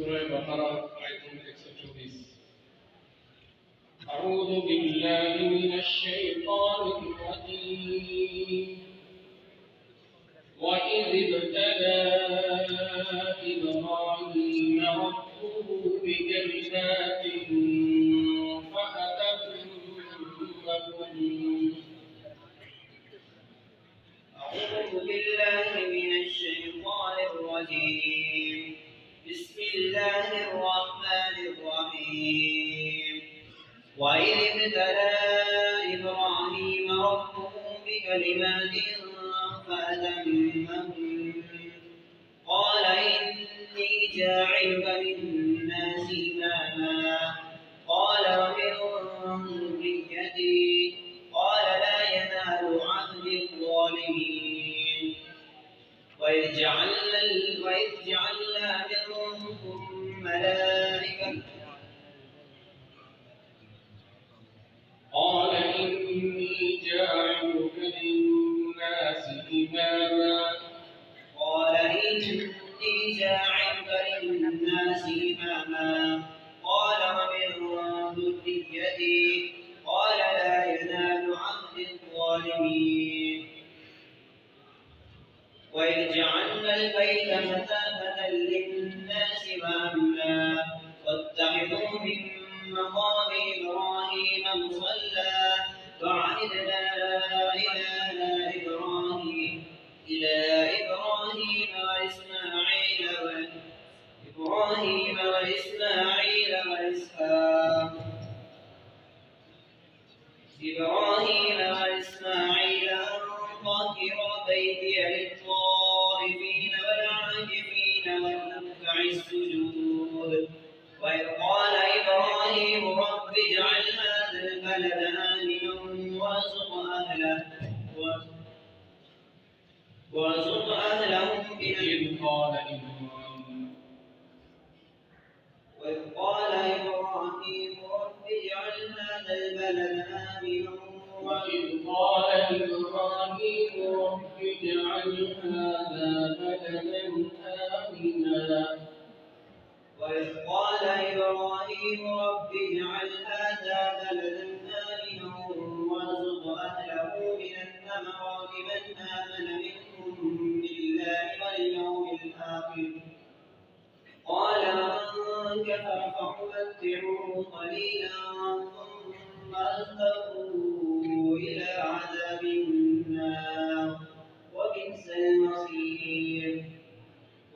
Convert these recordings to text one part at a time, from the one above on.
سورة بقرة آية 124. أعوذ بالله من الشيطان الرجيم. وإذ ابتلى إبراهيم ربه بكلمات فأتمهن. أعوذ بالله من الشيطان الرجيم. بسم الله الرحمن الرحيم. وإذ ابتلى إبراهيم ربه بكلمات فأتمهن. قال إني جاعلك للناس إماما. قال ومن ذريتي. قال لا ينال عهد الظالمين. وإذ جعلنا منكم ملائكة. قال إني جاعلك للناس إماما. قال إني جاعلك للناس إماما. قال ومن ذريتي. قال لا ينال عهد الظالمين. وإذ جعلنا البيت مثابة للناس وأمنا واتخذوا من مقام إبراهيم مصلى وعهدنا إلى إبراهيم وإسماعيل أن طهر بيتي للطائفين والعاكفين والركع السجود. وإذ قال إبراهيم رب اجعل هذا البلد آمنا وارزق أهلهم وإذ قال إبراهيم رب اجعل هذا البلد آمنا وإذ قال إبراهيم رب اجعل هذا بلدا آمنا. وإذ قال إبراهيم رب اجعل هذا بلدا آمنا وارزق أهله من الثمرات من آمن منهم بالله واليوم الآخر. قال ومن كفر فأمتعه قليلا ثم أضطره إلى عذاب النار وبئس المصير.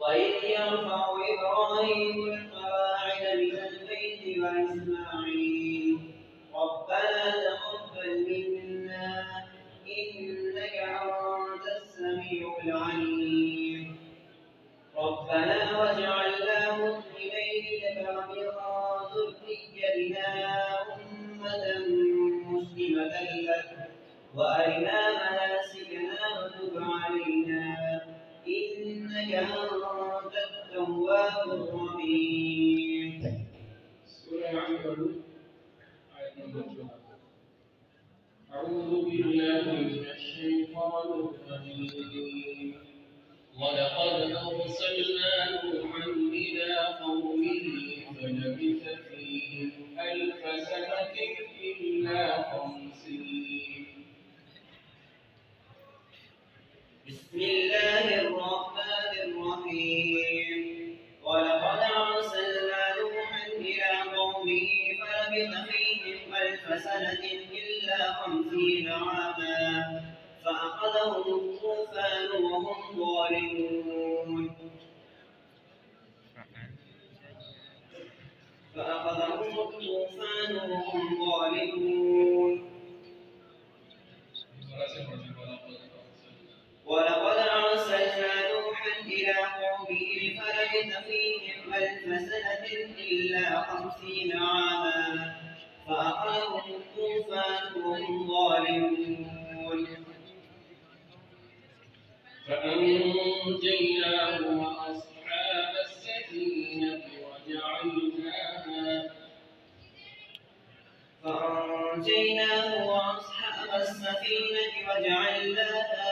وإذ يرفع إبراهيم القواعد من البيت وإسماعيل ربنا تقبل منا إنك أنت السميع العليم. ربنا واجعلنا مسلمين لك ومن ذريتنا أمة مسلمة لك وأرنا مناسكنا وتب علينا إنك أنت التواب الرحيم. سورة العنكبوت آية 2. أعوذ بالله من الشيطان الرجيم. ولقد أرسلنا نوحا إلى قومه فلبث فيهم 1000 سنة إلا 50. بسم الله الرحمن الرحيم. ولقد أرسلنا نوحا إلى قومه فلبث فيهم 1000 سنة إلا 50 عاما فأخذهم الطوفان وهم ظالمون. ولقد أرسلنا نوحا إلى قومه فلبث فيهم 1000 سنة إلا 50 عاما فأخذهم الطوفان وهم ظالمون. فأنجيناه وأصحاب السفينة وجعلناها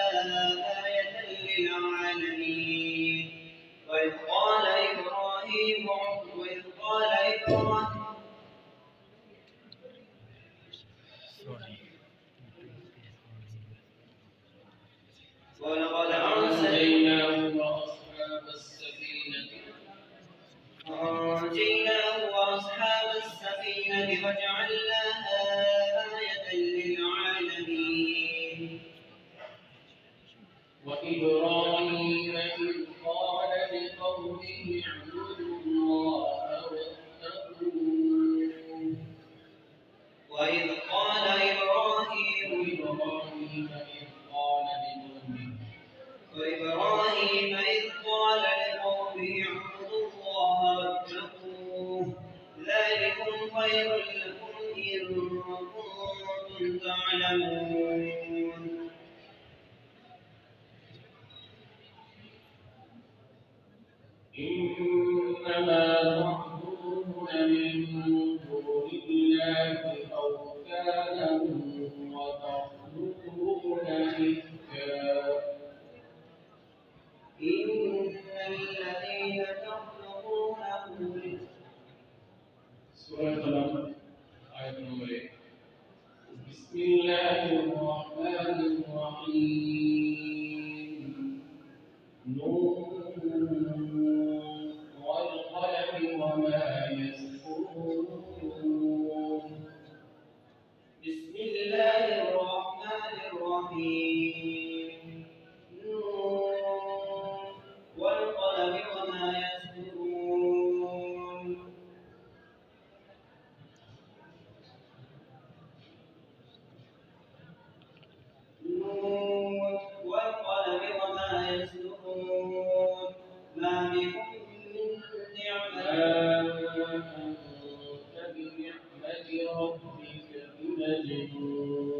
آية للعالمين. وإذ قال إبراهيم رب ولقد أنجيناه وأصحاب السفينة وأصحاب السفينة وجعلناها آية للعالمين. وإبراهيم إذ قال لقومه اعبدوا الله واتقوه وإذ قال إبراهيم إذ قال لقومه اعبدوا الله واتقوه ذلكم خير لكم إن كنتم تعلمون. إنما تعبدون من دون الله أوثانا وتخلقون إفكا إن الذين تخلقونه سورة القلم آية نمبر 1. بسم الله الرحمن الرحيم. نون والقلم وما يسطرون. بسم الله الرحمن الرحيم. نون والقلم وما يسطرون. نون والقلم وما يسطرون. ما بكم من نعمة أنت بنعمة ربك بمجنون.